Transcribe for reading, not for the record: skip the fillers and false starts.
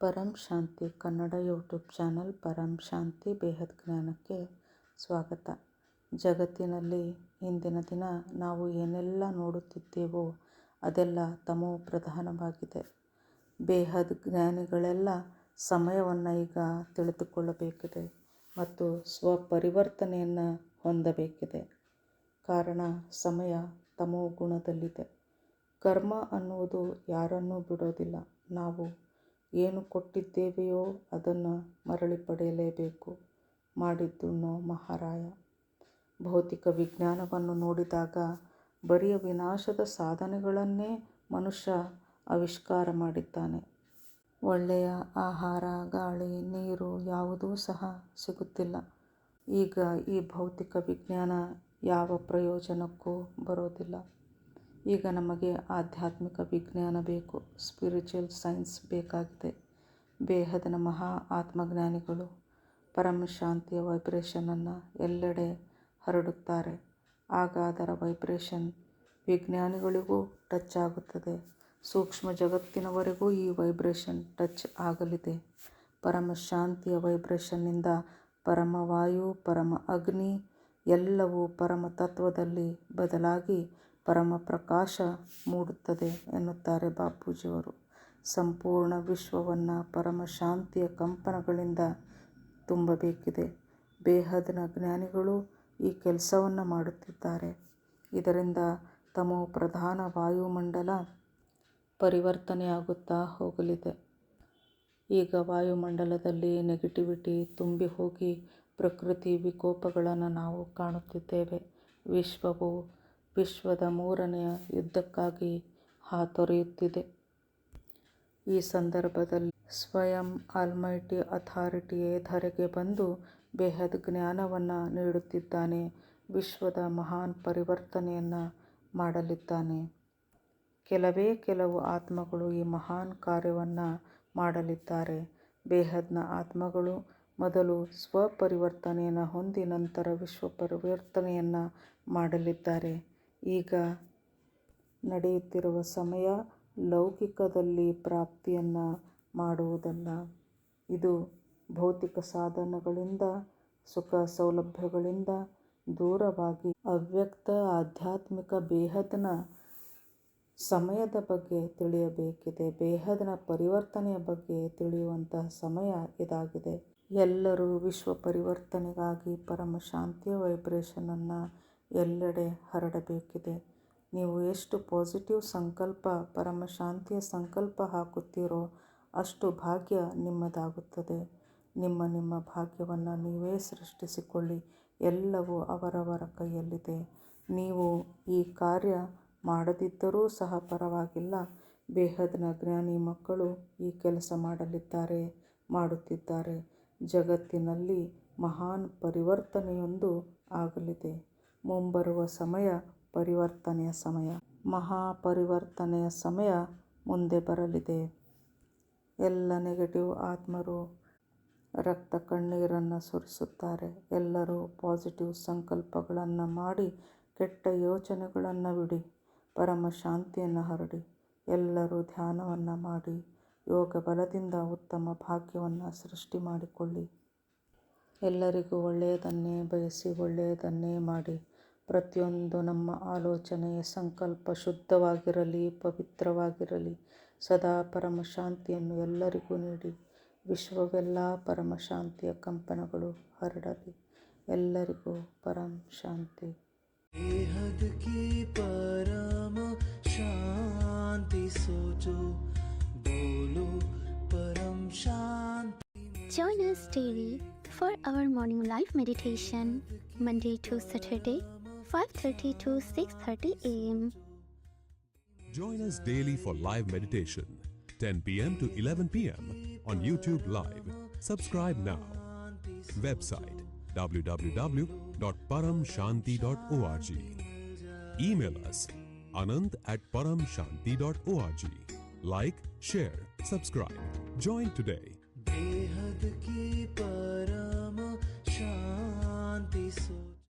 ಪರಂ ಶಾಂತಿ Kannada YouTube channel ಪರಂ ಶಾಂತಿ ಬೇಹದ್ ಜ್ಞಾನಕ್ಕೆ ಸ್ವಾಗತ. ಜಗತ್ತಿನಲ್ಲಿ ಇಂದಿನ ದಿನ ನಾವು ಏನೆಲ್ಲ ನೋಡುತ್ತಿದ್ದೇವೋ ಅದೆಲ್ಲ ತಮೋ ಪ್ರಧಾನವಾಗಿದೆ. ಬೇಹದ್ ಜ್ಞಾನಿಗಳೆಲ್ಲ ಸಮಯವನ್ನು ಈಗ ತಿಳಿದುಕೊಳ್ಳಬೇಕಿದೆ ಮತ್ತು ಸ್ವಪರಿವರ್ತನೆಯನ್ನು ಹೊಂದಬೇಕಿದೆ. ಕಾರಣ ಸಮಯ ತಮೋ ಗುಣದಲ್ಲಿದೆ. ಕರ್ಮ ಅನ್ನುವುದು ಯಾರನ್ನೂ ಬಿಡೋದಿಲ್ಲ. ನಾವು ಏನು ಕೊಟ್ಟಿದ್ದೇವೆಯೋ ಅದನ್ನು ಮರಳಿ ಪಡೆಯಲೇಬೇಕು. ಮಾಡಿದ್ದುಣ್ಣೋ ಮಹಾರಾಯ. ಭೌತಿಕ ವಿಜ್ಞಾನವನ್ನು ನೋಡಿದಾಗ ಬರಿಯ ವಿನಾಶದ ಸಾಧನೆಗಳನ್ನೇ ಮನುಷ್ಯ ಆವಿಷ್ಕಾರ ಮಾಡಿದ್ದಾನೆ. ಒಳ್ಳೆಯ ಆಹಾರ, ಗಾಳಿ, ನೀರು ಯಾವುದೂ ಸಹ ಸಿಗುತ್ತಿಲ್ಲ. ಈಗ ಈ ಭೌತಿಕ ವಿಜ್ಞಾನ ಯಾವ ಪ್ರಯೋಜನಕ್ಕೂ ಬರೋದಿಲ್ಲ. ಈಗ ನಮಗೆ ಆಧ್ಯಾತ್ಮಿಕ ವಿಜ್ಞಾನ ಬೇಕು, ಸ್ಪಿರಿಚುವಲ್ ಸೈನ್ಸ್ ಬೇಕಾಗಿದೆ. ಬೇಹದ್ನ ಮಹಾ ಆತ್ಮಜ್ಞಾನಿಗಳು ಪರಮಶಾಂತಿಯ ವೈಬ್ರೇಷನನ್ನು ಎಲ್ಲೆಡೆ ಹರಡುತ್ತಾರೆ. ಆಗ ಅದರ ವೈಬ್ರೇಷನ್ ವಿಜ್ಞಾನಿಗಳಿಗೂ ಟಚ್ ಆಗುತ್ತದೆ. ಸೂಕ್ಷ್ಮ ಜಗತ್ತಿನವರೆಗೂ ಈ ವೈಬ್ರೇಷನ್ ಟಚ್ ಆಗಲಿದೆ. ಪರಮಶಾಂತಿಯ ವೈಬ್ರೇಷನ್ನಿಂದ ಪರಮವಾಯು, ಪರಮ ಅಗ್ನಿ ಎಲ್ಲವೂ ಪರಮ ತತ್ವದಲ್ಲಿ ಬದಲಾಗಿ ಪರಮ ಪ್ರಕಾಶ ಮೂಡುತ್ತದೆ ಎನ್ನುತ್ತಾರೆ ಬಾಪೂಜಿಯವರು. ಸಂಪೂರ್ಣ ವಿಶ್ವವನ್ನು ಪರಮಶಾಂತಿಯ ಕಂಪನಗಳಿಂದ ತುಂಬಬೇಕಿದೆ. ಬೇಹದ್ನ ಜ್ಞಾನಿಗಳು ಈ ಕೆಲಸವನ್ನು ಮಾಡುತ್ತಿದ್ದಾರೆ. ಇದರಿಂದ ತಮೋ ಪ್ರಧಾನ ವಾಯುಮಂಡಲ ಪರಿವರ್ತನೆಯಾಗುತ್ತಾ ಹೋಗಲಿದೆ. ಈಗ ವಾಯುಮಂಡಲದಲ್ಲಿ ನೆಗೆಟಿವಿಟಿ ತುಂಬಿ ಹೋಗಿ ಪ್ರಕೃತಿ ವಿಕೋಪಗಳನ್ನು ನಾವು ಕಾಣುತ್ತಿದ್ದೇವೆ. ವಿಶ್ವವು ವಿಶ್ವದ 3ನೆಯ ಯುದ್ಧಕ್ಕಾಗಿ ಹಾತೊರೆಯುತ್ತಿದೆ. ಈ ಸಂದರ್ಭದಲ್ಲಿ ಸ್ವಯಂ ಆಲ್ಮೈಟಿ ಅಥಾರಿಟಿಯೇ ಧರೆಗೆ ಬಂದು ಬೇಹದ್ ಜ್ಞಾನವನ್ನು ನೀಡುತ್ತಿದ್ದಾನೆ. ವಿಶ್ವದ ಮಹಾನ್ ಪರಿವರ್ತನೆಯನ್ನು ಮಾಡಲಿದ್ದಾನೆ. ಕೆಲವು ಆತ್ಮಗಳು ಈ ಮಹಾನ್ ಕಾರ್ಯವನ್ನು ಮಾಡಲಿದ್ದಾರೆ. ಬೇಹದ್ನ ಆತ್ಮಗಳು ಮೊದಲು ಸ್ವಪರಿವರ್ತನೆಯನ್ನು ಹೊಂದಿ ನಂತರ ವಿಶ್ವ ಪರಿವರ್ತನೆಯನ್ನು ಮಾಡಲಿದ್ದಾರೆ. ಈಗ ನಡೆಯುತ್ತಿರುವ ಸಮಯ ಲೌಕಿಕದಲ್ಲಿ ಪ್ರಾಪ್ತಿಯನ್ನು ಮಾಡುವುದಲ್ಲ. ಇದು ಭೌತಿಕ ಸಾಧನಗಳಿಂದ, ಸುಖ ಸೌಲಭ್ಯಗಳಿಂದ ದೂರವಾಗಿ ಅವ್ಯಕ್ತ ಆಧ್ಯಾತ್ಮಿಕ ಬೇಹದ್ನ ಸಮಯದ ಬಗ್ಗೆ ತಿಳಿಯಬೇಕಿದೆ. ಬೇಹದ್ನ ಪರಿವರ್ತನೆಯ ಬಗ್ಗೆ ತಿಳಿಯುವಂತಹ ಸಮಯ ಇದಾಗಿದೆ. ಎಲ್ಲರೂ ವಿಶ್ವ ಪರಿವರ್ತನೆಗಾಗಿ ಪರಮಶಾಂತಿಯ ವೈಬ್ರೇಷನನ್ನು ಎಲ್ಲೆಡೆ ಹರಡಬೇಕಿದೆ. ನೀವು ಎಷ್ಟು ಪಾಸಿಟಿವ್ ಸಂಕಲ್ಪ, ಪರಮಶಾಂತಿಯ ಸಂಕಲ್ಪ ಹಾಕುತ್ತೀರೋ ಅಷ್ಟು ಭಾಗ್ಯ ನಿಮ್ಮದಾಗುತ್ತದೆ. ನಿಮ್ಮ ಭಾಗ್ಯವನ್ನು ನೀವೇ ಸೃಷ್ಟಿಸಿಕೊಳ್ಳಿ. ಎಲ್ಲವೂ ಅವರವರ ಕೈಯಲ್ಲಿದೆ. ನೀವು ಈ ಕಾರ್ಯ ಮಾಡದಿದ್ದರೂ ಸಹ ಪರವಾಗಿಲ್ಲ. ಬೇಹದ್ನ ಜ್ಞಾನಿ ಮಕ್ಕಳು ಈ ಕೆಲಸ ಮಾಡಲಿದ್ದಾರೆ, ಮಾಡುತ್ತಿದ್ದಾರೆ. ಜಗತ್ತಿನಲ್ಲಿ ಮಹಾನ್ ಪರಿವರ್ತನೆಯೊಂದು ಆಗಲಿದೆ. ಮುಂಬರುವ ಸಮಯ ಪರಿವರ್ತನೆಯ ಸಮಯ. ಮಹಾಪರಿವರ್ತನೆಯ ಸಮಯ ಮುಂದೆ ಬರಲಿದೆ. ಎಲ್ಲ ನೆಗೆಟಿವ್ ಆತ್ಮರು ರಕ್ತ ಕಣ್ಣೀರನ್ನು ಸುರಿಸುತ್ತಾರೆ. ಎಲ್ಲರೂ ಪಾಸಿಟಿವ್ ಸಂಕಲ್ಪಗಳನ್ನು ಮಾಡಿ ಕೆಟ್ಟ ಯೋಚನೆಗಳನ್ನು ಬಿಡಿ, ಪರಮ ಶಾಂತಿಯನ್ನು ಹರಡಿ. ಎಲ್ಲರೂ ಧ್ಯಾನವನ್ನು ಮಾಡಿ ಯೋಗ ಬಲದಿಂದ ಉತ್ತಮ ಭಾಗ್ಯವನ್ನು ಸೃಷ್ಟಿ ಮಾಡಿಕೊಳ್ಳಿ. ಎಲ್ಲರಿಗೂ ಒಳ್ಳೆಯದನ್ನೇ ಬಯಸಿ ಒಳ್ಳೆಯದನ್ನೇ ಮಾಡಿ. ಪ್ರತಿಯೊಂದು ನಮ್ಮ ಆಲೋಚನೆಯ ಸಂಕಲ್ಪ ಶುದ್ಧವಾಗಿರಲಿ, ಪವಿತ್ರವಾಗಿರಲಿ. ಸದಾ ಪರಮಶಾಂತಿಯನ್ನು ಎಲ್ಲರಿಗೂ ನೀಡಿ. ವಿಶ್ವವೆಲ್ಲ ಪರಮಶಾಂತಿಯ ಕಂಪನಗಳು ಹರಡಲಿ. ಎಲ್ಲರಿಗೂ ಪರಂ ಶಾಂತಿ. ಬೇಹದ್ ಕಿ ಪರಮ ಶಾಂತಿ ಸೋಚೋ, ಬೋಲೋ ಪರಂ ಶಾಂತಿ. Join us daily for our morning live meditation, Monday to Saturday, 5:30 to 6:30 a.m. Join us daily for live meditation, 10 p.m. to 11 p.m. on YouTube Live. Subscribe now. Website www.paramshanti.org. Email us anand@paramshanti.org. Like, share, subscribe. Join today. बेहद की परम शांति सो